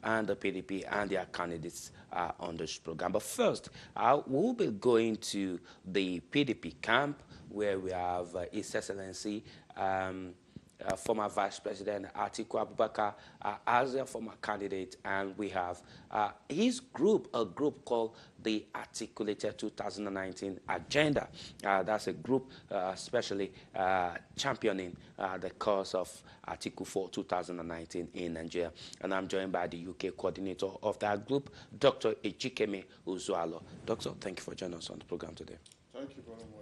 and the PDP and their candidates on this program. But first, we'll be going to the PDP camp where we have His Excellency former Vice President Atiku Abubakar as a former candidate, and we have his group, a group called the Articulated 2019 Agenda. That's a group especially championing the cause of Atiku for 2019 in Nigeria. And I'm joined by the UK coordinator of that group, Dr. Ejikeme Uzoalor. Doctor, thank you for joining us on the program today. Thank you very much.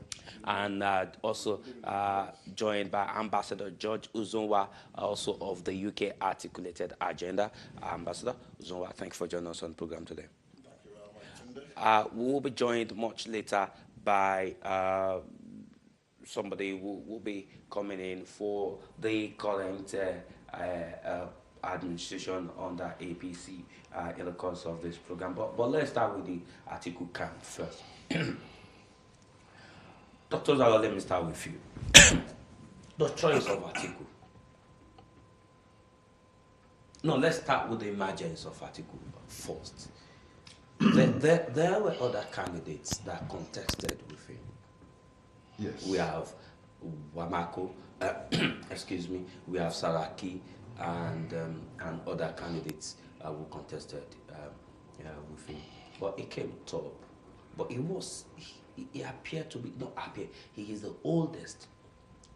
And also joined by Ambassador George Uzonwa, also of the UK Articulated Agenda. Ambassador Uzonwa, thank you for joining us on the program today. Thank you very much, We will be joined much later by somebody who will be coming in for the current administration under APC in the course of this program. But let's start with the Atiku camp first. Dr. Zara, let me start with you. The choice of Atiku. No, let's start with the emergence of Atiku first. There were other candidates that contested with him. Yes. We have Wamako, excuse me, we have Saraki and other candidates who contested with him. But he came top. But he appeared to be, not appear, he is the oldest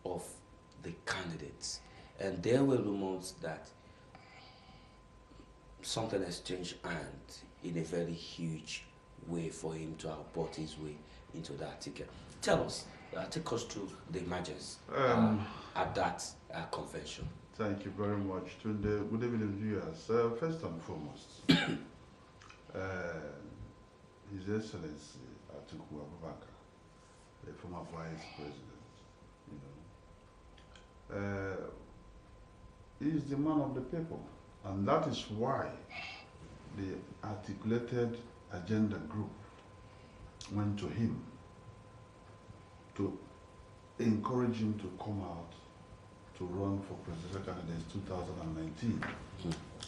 of the candidates. And there were rumors that something has changed hands in a very huge way for him to have bought his way into that ticket. Tell us, take us through the emergence at that convention. Thank you very much. Good evening, viewers. First and foremost, His Excellency Atiku Abubakar, the former Vice President, he is the man of the people, and that is why the Articulated Agenda Group went to him to encourage him to come out to run for presidential candidates 2019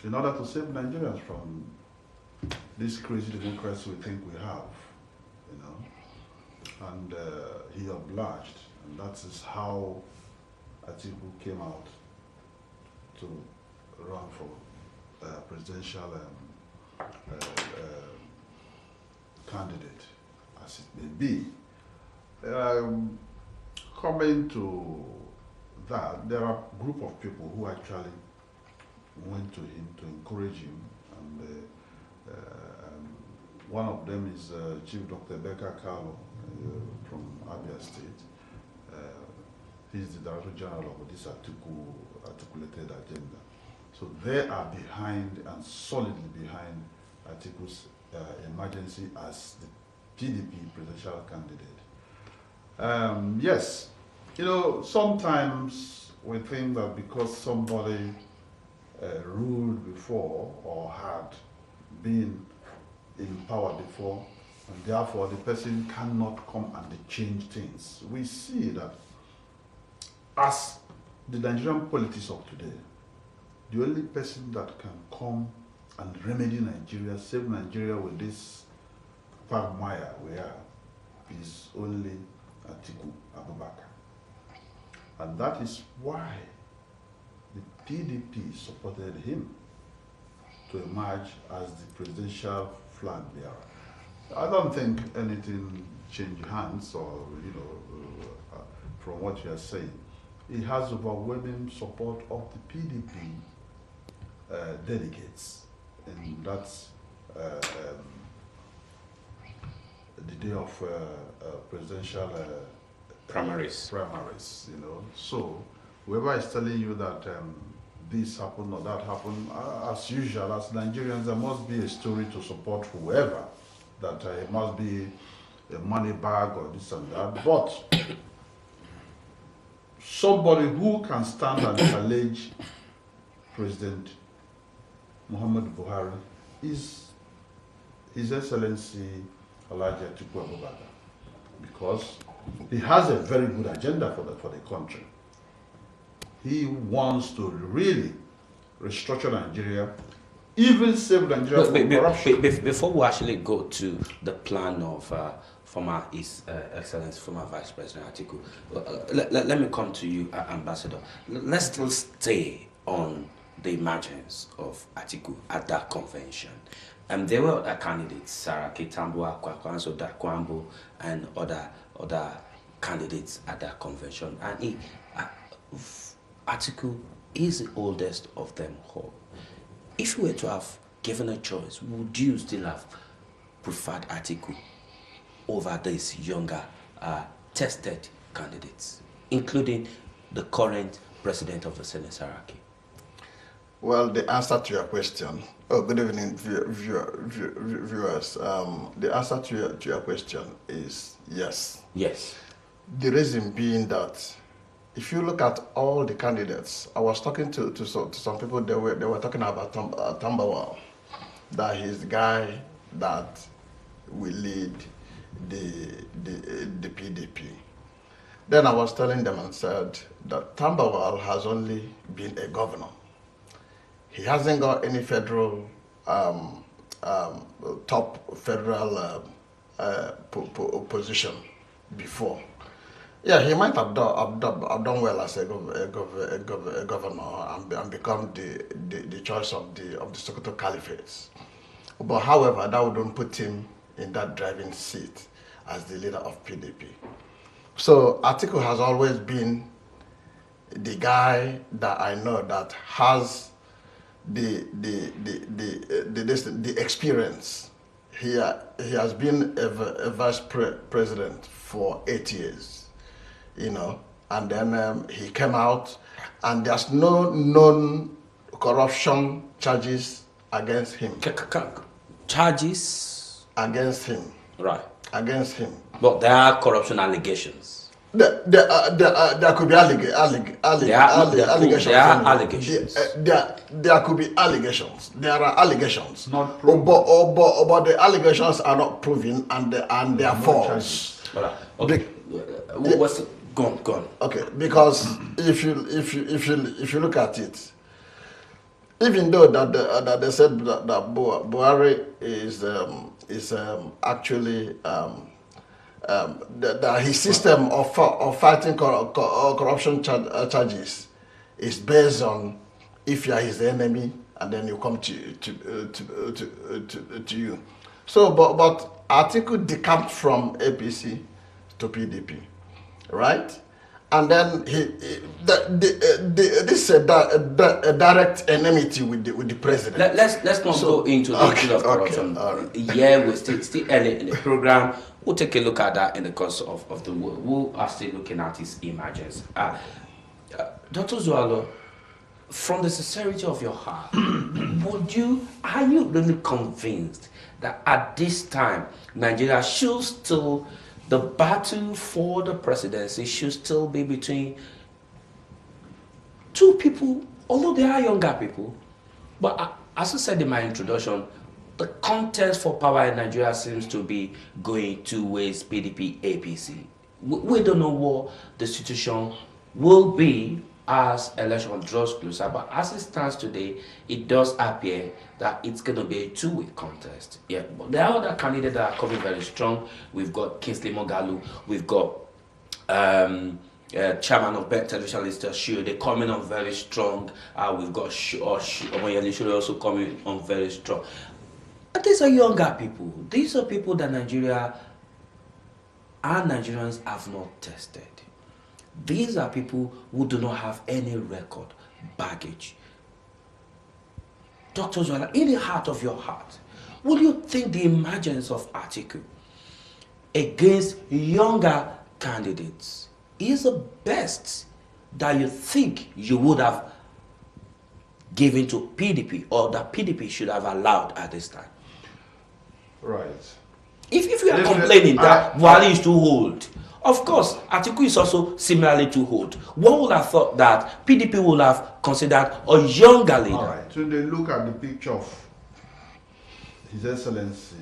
in order to save Nigerians from this crazy democracy we think we have, and he obliged, and that is how Atiku came out to run for presidential candidate, as it may be. Coming to that, there are a group of people who actually went to him to encourage him, and one of them is Chief Dr. Becca Carlo from Abia State. He's the Director General of this Articulated Agenda. So they are behind and solidly behind Atiku's emergency as the PDP presidential candidate. Yes, sometimes we think that because somebody ruled before or had been in power before, and therefore the person cannot come and change things. We see that as the Nigerian politics of today, the only person that can come and remedy Nigeria, save Nigeria with this quagmire we are, is only Atiku Abubakar. And that is why the PDP supported him to emerge as the presidential flag bearer. I don't think anything changed hands or, from what you are saying. He has overwhelming support of the PDP delegates, and that's the day of presidential Primaries. So whoever is telling you that this happened or that happened, as usual, as Nigerians, there must be a story to support whoever, that it must be a money bag or this and that. But somebody who can stand and challenge President Muhammad Buhari is His Excellency Alhaji Atiku Abubakar, because he has a very good agenda for the country. He wants to really restructure Nigeria, even save Nigeria from corruption. Before we actually go to the plan of former His Excellency, former Vice President Atiku, let me come to you, Ambassador. Let's still stay on the emergence of Atiku at that convention. There were other candidates, Saraki, Tambua, Kwakwanso, Dakwambo, and other candidates at that convention. And Atiku is the oldest of them all. If you were to have given a choice, would you still have preferred Atiku over these younger, tested candidates, including the current president of the Senate, Saraki? Well, the answer to your question, good evening, viewers. The answer to your question is yes. Yes. The reason being that if you look at all the candidates, I was talking to some people, they were talking about Tambawa, that he's the guy that will lead the PDP. Then I was telling them and said that Tambawal has only been a governor. He hasn't got any federal, top federal position before. Yeah, he might have done well as a governor and become the choice of the Sokoto Caliphate. But however, that wouldn't put him in that driving seat as the leader of PDP. So Atiku has always been the guy that I know that has the experience. He has been a vice president for 8 years, you know, and then he came out, and there's no known corruption charges against him. Charges against him, right? Against him. But there are corruption allegations. There could be allegations. There could be allegations. There are allegations. Not proven. But the allegations are not proven, and they are false. Okay. Go on. Okay, because if you look at it, even though that they said that Buhari is actually his system of fighting corruption charges is based on if you are his enemy and then you come to you. So, but Atiku decamped from APC to PDP, right? And then this is a direct enmity with the president. Let's not go into the issue of corruption. Okay. Yeah, we're still early in the program. We'll take a look at that in the course of the world. We are still looking at his emergence. Dr. Uzoalor, from the sincerity of your heart, are you really convinced that at this time Nigeria should still, the battle for the presidency should still be between two people, although they are younger people? But as I said in my introduction, the contest for power in Nigeria seems to be going two ways, PDP, APC. We don't know what the situation will be as election draws closer, but as it stands today, it does appear that it's going to be a two-way contest. Yeah, but there are other candidates that are coming very strong. We've got Kingsley Moghalu, we've got chairman of Bet Television, Mr. Shio, they're coming on very strong. We've got Omoyele also coming on very strong. But these are younger people. These are people that Nigerians have not tested. These are people who do not have any record baggage. Dr. Uzoalor, in the heart of your heart, will you think the emergence of Atiku against younger candidates is the best that you think you would have given to PDP, or that PDP should have allowed at this time? Right. If you are complaining that Buhari is too old, of course, Atiku is also similarly too old. One would have thought that PDP would have considered a younger leader. All right. So they look at the picture of His Excellency